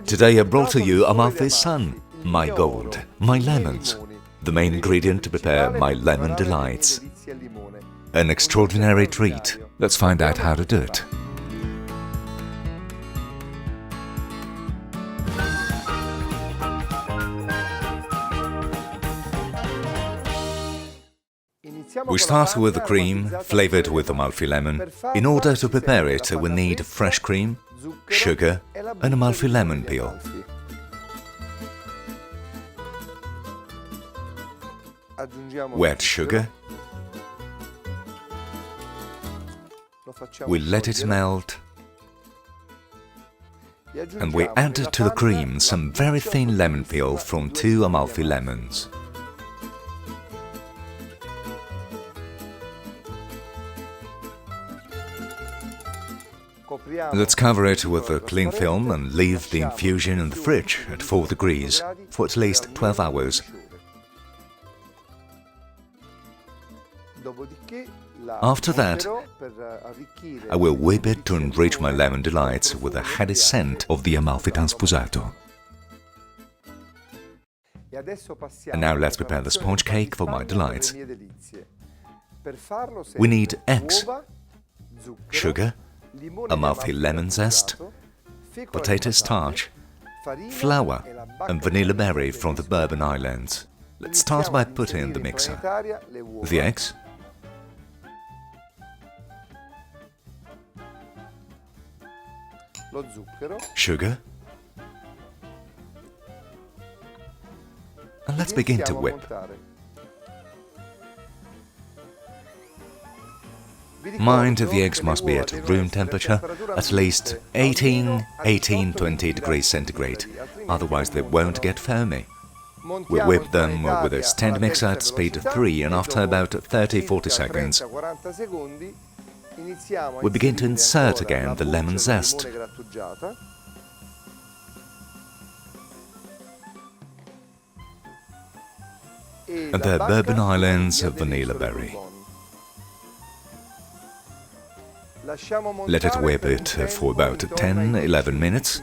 Today I brought to you Amalfi's son, my gold, my lemons, the main ingredient to prepare my lemon delights. An extraordinary treat. Let's find out how to do it. We start with the cream, flavored with Amalfi lemon. In order to prepare it, we need fresh cream, sugar and Amalfi lemon peel. We add sugar. We let it melt. And we add to the cream some very thin lemon peel from 2 Amalfi lemons. Let's cover it with a cling film and leave the infusion in the fridge at 4 degrees for at least 12 hours. After that, I will whip it to enrich my lemon delights with a heady scent of the Amalfi transfusato. And now let's prepare the sponge cake for my delights. We need eggs, sugar, Amalfi lemon zest, potato starch, flour and vanilla berry from the Bourbon Islands. Let's start by putting in the mixer the eggs, sugar, and let's begin to whip. Mind the eggs must be at room temperature, at least 20 degrees centigrade, otherwise they won't get foamy. We whip them with a stand mixer at speed 3 and after about 30-40 seconds, we begin to insert again the lemon zest. And the Bourbon Islands vanilla berry. Let it whip it for about 10-11 minutes.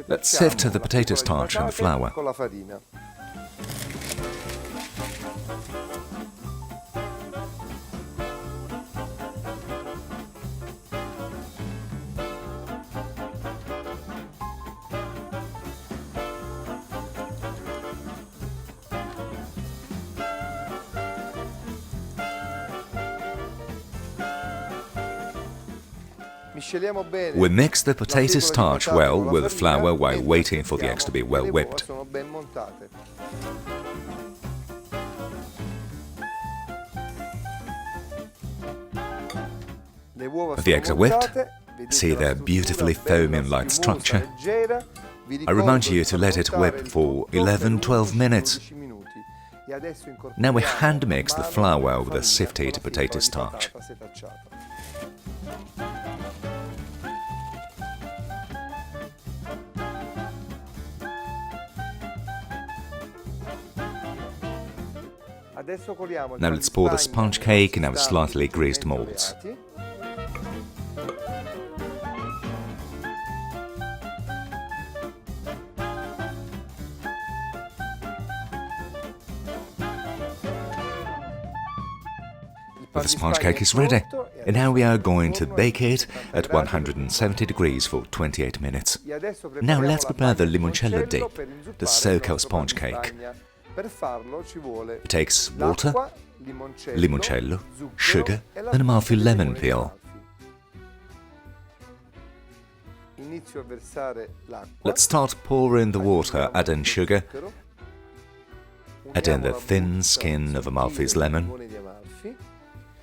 Let's sift the potato starch and the flour. We mix the potato starch well with the flour while waiting for the eggs to be well whipped. The eggs are whipped. See their beautifully foamy and light structure. I remind you to let it whip for 11-12 minutes. Now we hand mix the flour with the sifted potato starch. Now let's pour the sponge cake in our slightly greased molds. The sponge cake is ready, and now we are going to bake it at 170 degrees for 28 minutes. Now let's prepare the limoncello dip, the soak-out sponge cake. It takes water, limoncello, sugar and Amalfi lemon peel. Let's start pouring the water, add in sugar, add in the thin skin of Amalfi's lemon.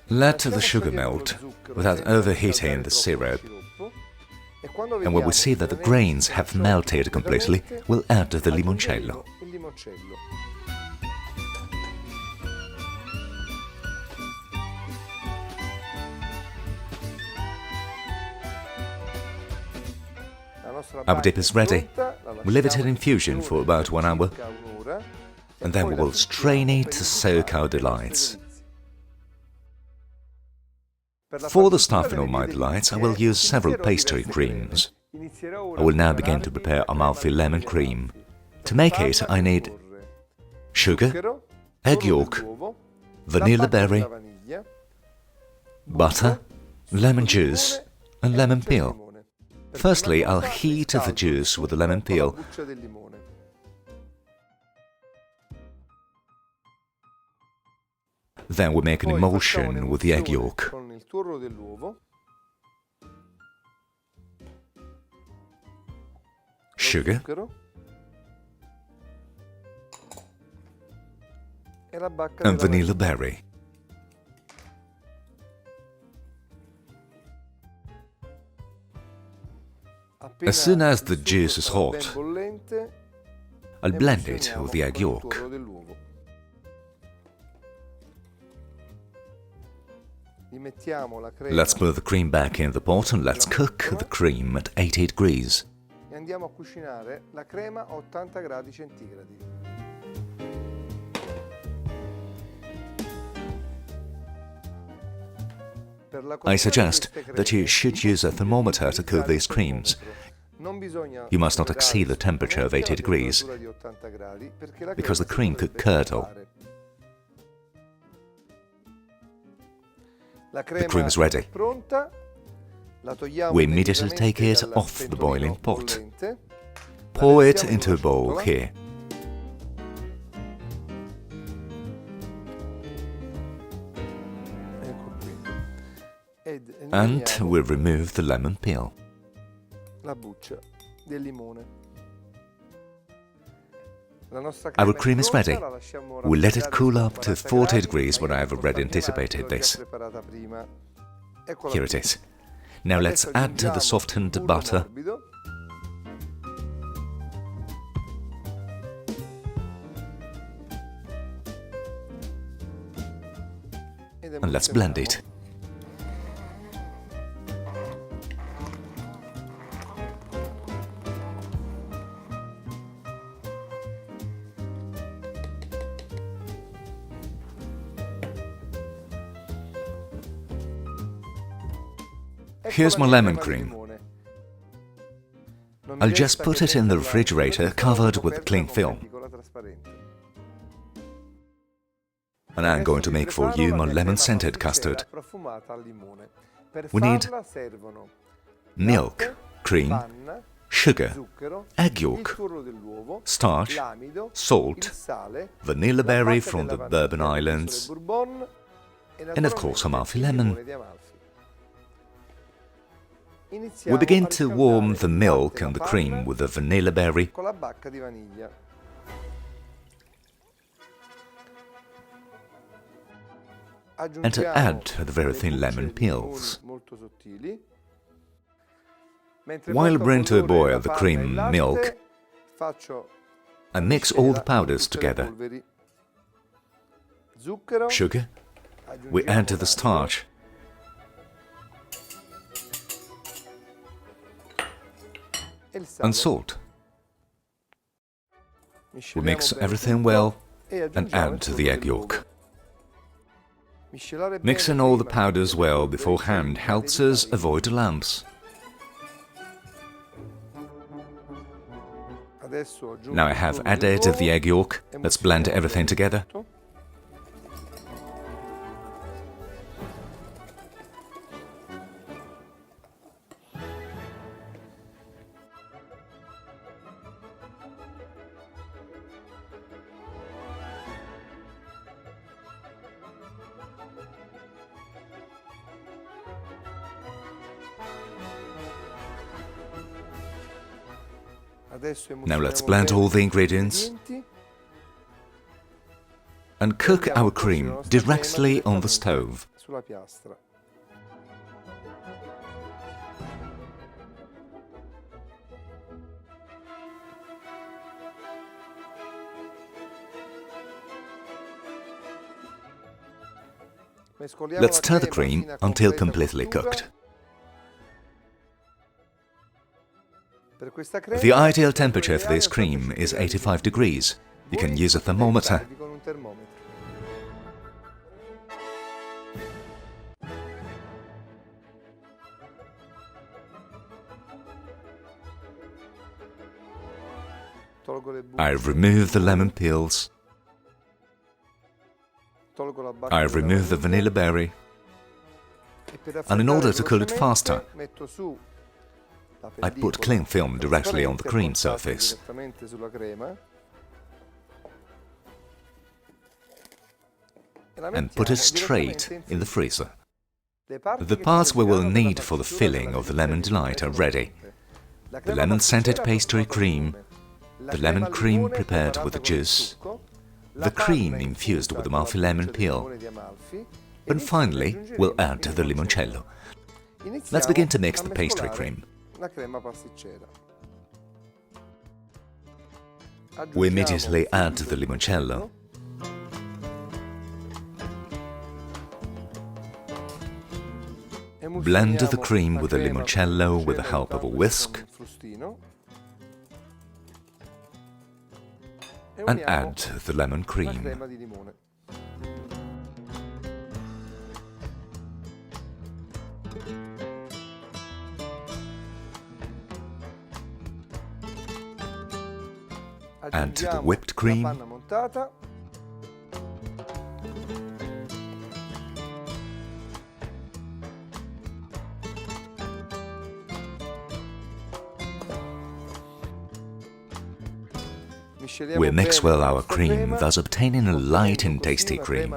Let the sugar melt without overheating the syrup. And when we see that the grains have melted completely, we'll add the limoncello. Our dip is ready. We leave it in infusion for about 1 hour, and then we will strain it to soak our delights. For the stuffing of my delights, I will use several pastry creams. I will now begin to prepare Amalfi lemon cream. To make it, I need sugar, egg yolk, vanilla berry, butter, lemon juice, and lemon peel. Firstly, I'll heat the juice with the lemon peel. Then we make an emulsion with the egg yolk. Sugar, and vanilla berry. As soon as the juice is hot, I'll blend it with the egg yolk. Let's put the cream back in the pot and let's cook the cream at 80 degrees. I suggest that you should use a thermometer to cook these creams. You must not exceed the temperature of 80 degrees, because the cream could curdle. The cream is ready. We immediately take it off the boiling pot. Pour it into a bowl here. And we remove the lemon peel. Our cream is ready. We let it cool up to 40 degrees, but I have already anticipated this. Here it is. Now let's add the softened butter. And let's blend it. Here's my lemon cream. I'll just put it in the refrigerator covered with cling film. And I'm going to make for you my lemon-scented custard. We need milk, cream, sugar, egg yolk, starch, salt, vanilla berry from the Bourbon Islands, and of course Amalfi lemon. We begin to warm the milk and the cream with the vanilla berry. And to add the very thin lemon peels. While bring to a boil the cream and milk, I mix all the powders together. Sugar, we add the starch, and salt. We mix everything well and add the egg yolk. Mixing all the powders well beforehand helps us avoid lumps. Now I have added the egg yolk. Let's blend everything together. Now let's blend all the ingredients and cook our cream directly on the stove. Let's stir the cream until completely cooked. The ideal temperature for this cream is 85 degrees. You can use a thermometer. I remove the lemon peels. I remove the vanilla berry. And in order to cool it faster, I put cling film directly on the cream surface. And put it straight in the freezer. The parts we will need for the filling of the lemon delight are ready. The lemon-scented pastry cream, the lemon cream prepared with the juice, the cream infused with Amalfi lemon peel, and finally we'll add the limoncello. Let's begin to mix the pastry cream. We immediately add the limoncello. Blend the cream with the limoncello with the help of a whisk and add the lemon cream. Add the whipped cream. We mix well our cream, thus obtaining a light and tasty cream.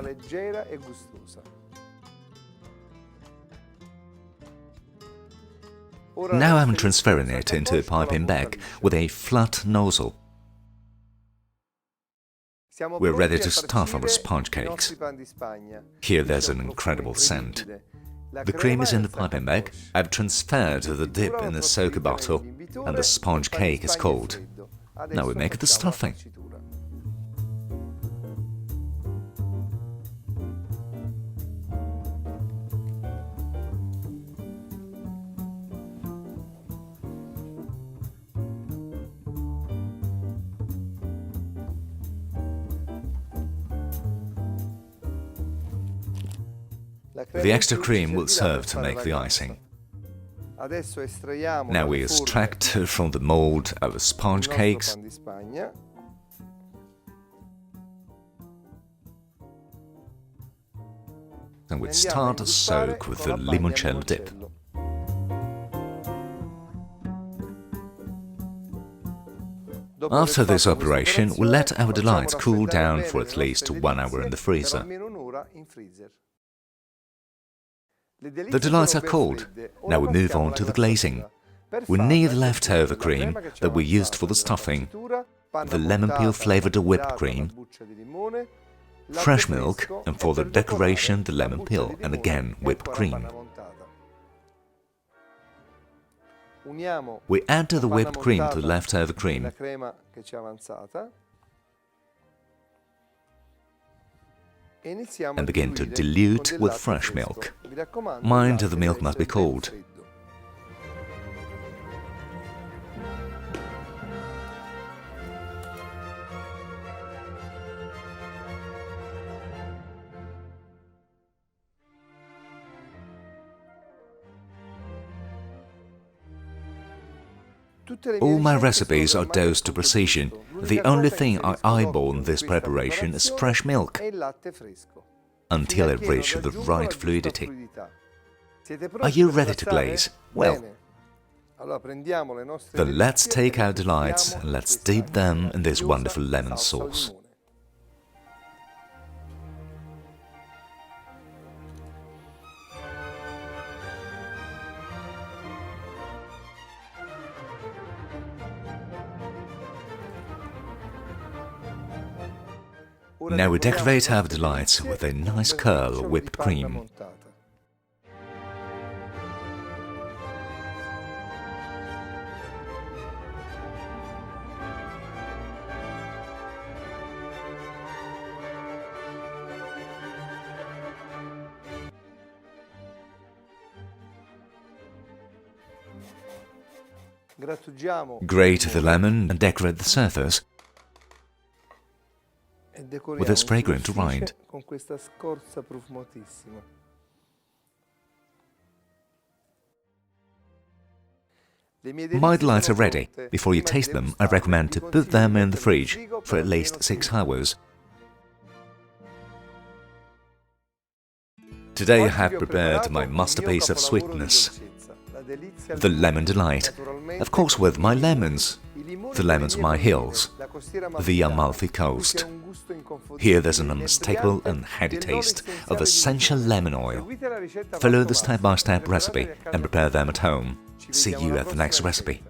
Now I'm transferring it into a piping bag with a flat nozzle. We're ready to stuff our sponge cakes. Here there's an incredible scent. The cream is in the piping bag, I've transferred the dip in the soaker bottle, and the sponge cake is cold. Now we make the stuffing. The extra cream will serve to make the icing. Now we extract from the mold our sponge cakes and we start to soak with the limoncello dip. After this operation, we'll let our delights cool down for at least 1 hour in the freezer. The delights are cold. Now we move on to the glazing. We need the leftover cream that we used for the stuffing, the lemon peel flavoured whipped cream, fresh milk, and for the decoration the lemon peel and again whipped cream. We add the whipped cream to the leftover cream and begin to dilute with fresh milk. Mind the milk must be cold. All my recipes are dosed to precision. The only thing I eyeball in this preparation is fresh milk, until it reaches the right fluidity. Are you ready to glaze? Well, then let's take our delights and let's dip them in this wonderful lemon sauce. Now we decorate our delights with a nice curl of whipped cream. Grate the lemon and decorate the surface with this fragrant rind. My delights are ready. Before you taste them, I recommend to put them in the fridge for at least 6 hours. Today I have prepared my masterpiece of sweetness, the Lemon Delight, of course with my lemons, the lemons of my hills, the Amalfi coast. Here there's an unmistakable and heady taste of essential lemon oil. Follow the step-by-step recipe and prepare them at home. See you at the next recipe.